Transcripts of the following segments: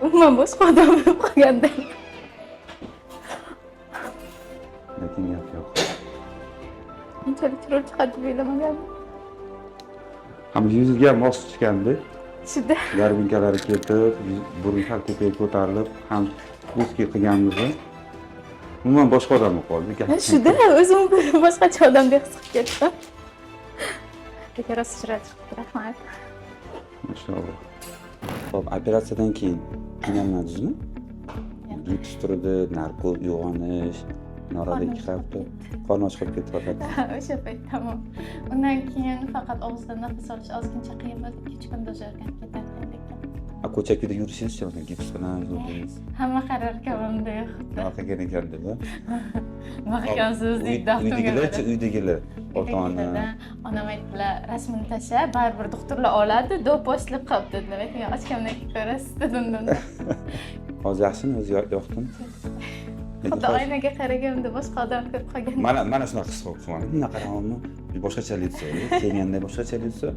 umuman boshqa odam bo'lib qolganda. Lekin gap yo'q. Unchalik chiroyli chiqadi deb o'ylamagandim. Ham yuziga mos tushgandi. Shunda Garbinkalari ketib, burun sal ko'payib ko'tarilib, ham узкий qilganmiz. Umuman boshqa odam bo'lib qoldi. shunda o'zim boshqacha odamdek his qilib ketdim. Lekin rost chiroyli chiqibdi, rahmat. Maşallah. Hop, operatsiyadan keyin qiynalmadingizmi? Gips turdi, narkoz uyg'onish, norada 2 hafta. Qorni och qolib ketdi faqat. O'sha payt tamom. Undan keyin faqat og'izdan nafas olish ozgincha qiyin bo'ldi. 2 kun o'rganib ketarkan lekin. Ko'chakda yurishingiz-chi, masalan, gips bilan yurdingiz. Hamma qarar kabimda xuddi. Nima qilgan ekan deb. Mahkamsiz Uydagilar-chi, uydagilar. Ota-ona. Onam aytdilar, rasmini tashlab, baribir doktorlar oladi, do'p boshlab qolibdi dedilar. Men ochkamdan ko'rasiz dedim. Hozir yaxshimi? O'zi yoqdimi? Xuddi oynaga qaraganimda boshqa odam ko'rib qolgan. Mana shunaqa his qildim. Bunaqa ramonni boshqachaliksa, kelganda boshqachaliksa,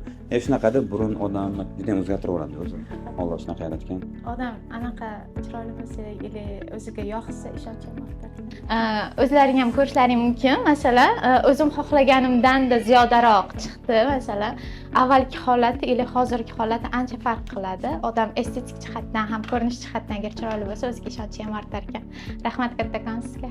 shunaqada burun odam juda o'zgartirib oladi o'zi. Alloh shunaqa yaratgan. Odam anaqa chiroyli bo'lsa, ili o'ziga yoqsa ishonchim o'zlaring ham ko'rishlaring mumkin. Masalan, o'zim xohlaganimdan-da ziyodaroq chiqdi. Masalan, avvalgi holati ili hozirgi holati ancha farq qiladi. Odam estetik jihatdan ham ko'rinish jihatdan agar chiroyli bo'lsa, o'ziga ishonchi ham ortar ekan. Rahmat kattakon sizga.